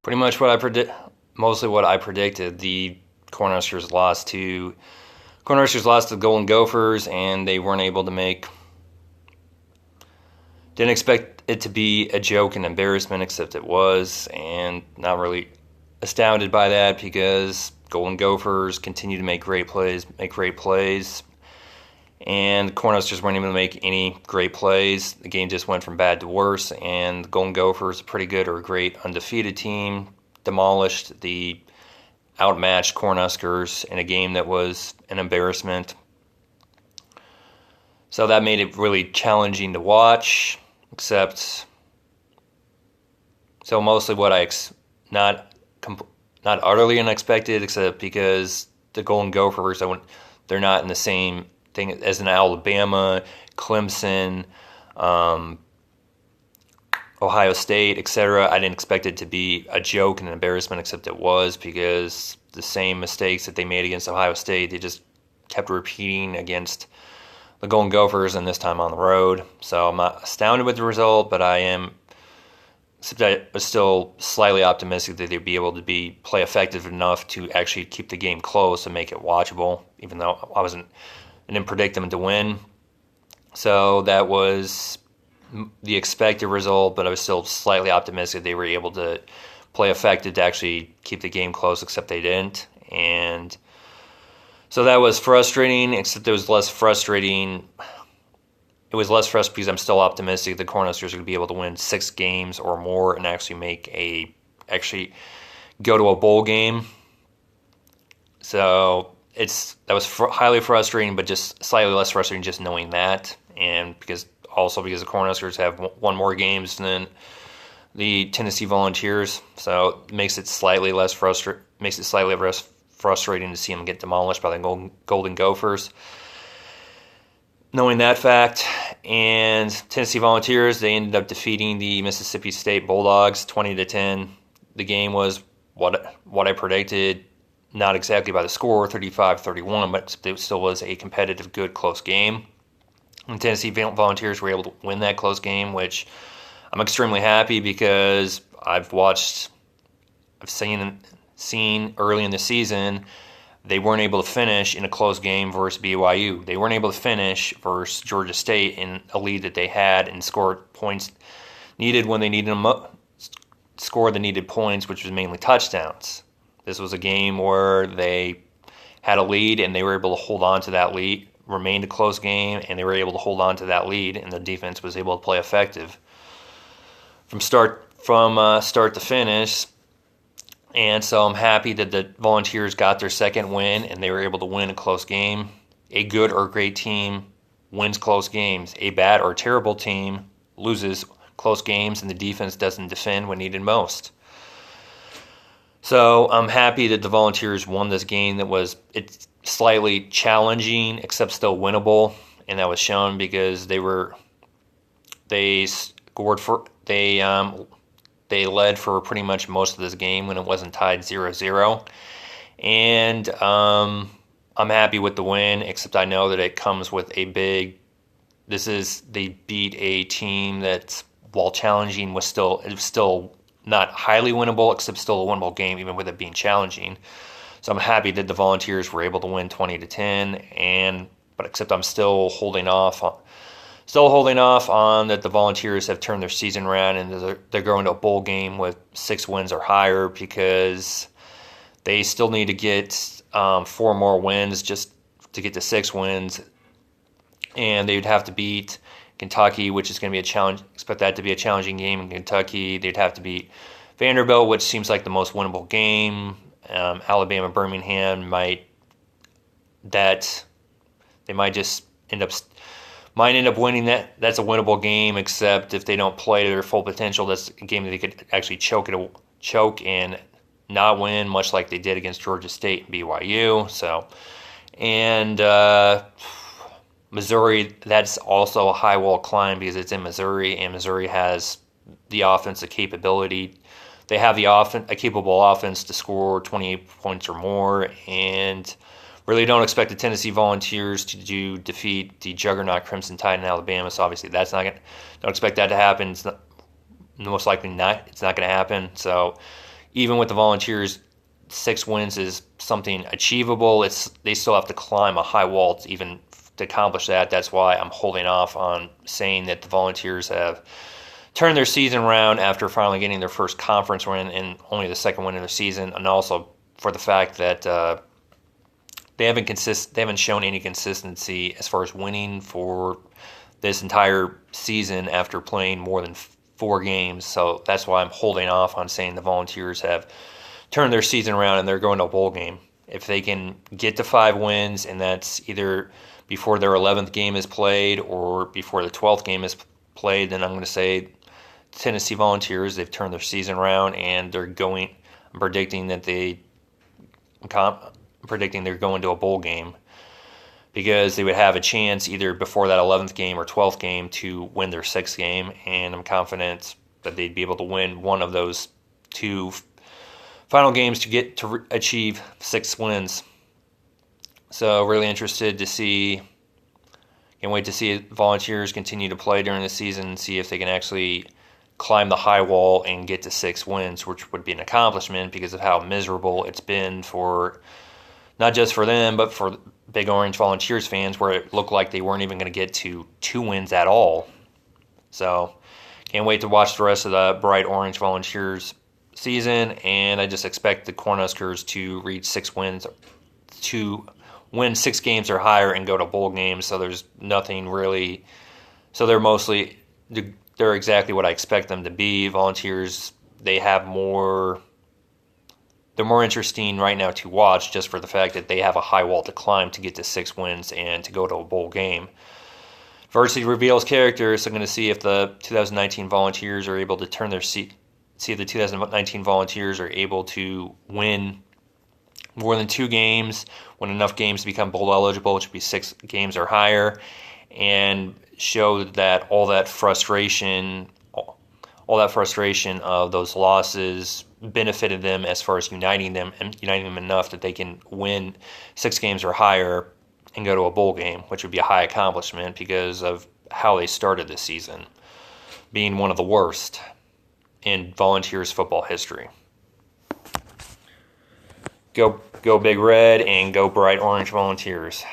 Pretty much mostly what I predicted. The Cornhuskers lost to the Golden Gophers, and they weren't able to make. Didn't expect it to be a joke and embarrassment, except it was, and not really astounded by that because Golden Gophers continue to make great plays, and the Cornhuskers weren't able to make any great plays. The game just went from bad to worse, and the Golden Gophers, a pretty good or great undefeated team, demolished the outmatched Cornhuskers in a game that was an embarrassment. So that made it really challenging to watch, so mostly what not not utterly unexpected, except because the Golden Gophers, they're not in the same thing as an Alabama, Clemson, Ohio State, etc. I didn't expect it to be a joke and an embarrassment, except it was, because the same mistakes that they made against Ohio State, they just kept repeating against the Golden Gophers, and this time on the road. So I'm not astounded with the result, but I was still slightly optimistic that they'd be able to play effective enough to actually keep the game close and make it watchable, even though I didn't predict them to win. So that was the expected result, but I was still slightly optimistic they were able to play effective to actually keep the game close, except they didn't. And so that was frustrating, except it was less frustrating. It was less frustrating because I'm still optimistic the Cornhuskers are going to be able to win 6 games or more and actually go to a bowl game. So that was highly frustrating, but just slightly less frustrating just knowing that, and because the Cornhuskers have one more games than the Tennessee Volunteers, so it makes it slightly less frustrating to see them get demolished by the Golden Gophers. Knowing that fact, and Tennessee Volunteers, they ended up defeating the Mississippi State Bulldogs 20-10. The game was what I predicted, not exactly by the score, 35-31, but it still was a competitive, good, close game. And Tennessee Volunteers were able to win that close game, which I'm extremely happy because I've seen early in the season they weren't able to finish in a close game versus BYU. They weren't able to finish versus Georgia State in a lead that they had and score points needed when they needed them, score the needed points, which was mainly touchdowns. This was a game where they had a lead and they were able to hold on to that lead, remained a close game, and they were able to hold on to that lead, and the defense was able to play effective from start to finish. And so I'm happy that the Volunteers got their second win and they were able to win a close game. A good or great team wins close games. A bad or terrible team loses close games and the defense doesn't defend when needed most. So I'm happy that the Volunteers won this game it's slightly challenging except still winnable, and that was shown because they led for pretty much most of this game when it wasn't tied 0-0. And I'm happy with the win, except I know that it comes with they beat a team that, while challenging, was still not highly winnable, except still a winnable game, even with it being challenging. So I'm happy that the Volunteers were able to win 20-10, but except I'm still holding off on that the Volunteers have turned their season around and they're going to a bowl game with 6 wins or higher, because they still need to get 4 more wins just to get to 6 wins, and they would have to beat Kentucky, which is going to be a challenge. Expect that to be a challenging game in Kentucky. They'd have to beat Vanderbilt, which seems like the most winnable game. Alabama, Birmingham might just end up winning that. That's a winnable game, except if they don't play to their full potential, that's a game that they could actually choke and not win, much like they did against Georgia State and BYU. So, and Missouri, that's also a high wall climb because it's in Missouri, and Missouri has the offensive capability. They have a capable offense to score 28 points or more, and really don't expect the Tennessee Volunteers to defeat the juggernaut Crimson Tide in Alabama. So obviously don't expect that to happen. It's not, most likely not. It's not going to happen. So even with the Volunteers, 6 wins is something achievable. They still have to climb a high wall to even to accomplish that. That's why I'm holding off on saying that the Volunteers have turned their season around after finally getting their first conference win and only the second win of their season, and also for the fact that they haven't shown any consistency as far as winning for this entire season after playing more than 4 games. So that's why I'm holding off on saying the Volunteers have turned their season around and they're going to a bowl game. If they can get to 5 wins, and that's either before their 11th game is played or before the 12th game is played, then I'm going to say Tennessee Volunteers, they've turned their season around and they're going. I'm predicting they're going to a bowl game, because they would have a chance either before that 11th game or 12th game to win their 6th game, and I'm confident that they'd be able to win one of those 2 final games to get to achieve 6 wins. So really interested to see. Can't wait to see Volunteers continue to play during the season, see if they can actually climb the high wall and get to 6 wins, which would be an accomplishment because of how miserable it's been for not just for them, but for Big Orange Volunteers fans, where it looked like they weren't even going to get to 2 wins at all. So can't wait to watch the rest of the Bright Orange Volunteers season, and I just expect the Cornhuskers to reach 6 wins, to win 6 games or higher and go to bowl games. So there's nothing really. So they're exactly what I expect them to be. Volunteers, they're more interesting right now to watch, just for the fact that they have a high wall to climb to get to 6 wins and to go to a bowl game. Varsity reveals characters. So I'm going to see if the 2019 Volunteers are able to turn their seat. See if the 2019 Volunteers are able to win more than 2 games, win enough games to become bowl eligible, which would be 6 games or higher, and show that all that frustration of those losses benefited them as far as uniting them enough that they can win 6 games or higher and go to a bowl game, which would be a high accomplishment because of how they started this season, being one of the worst in Volunteers football history. Go Big Red and go Bright Orange Volunteers.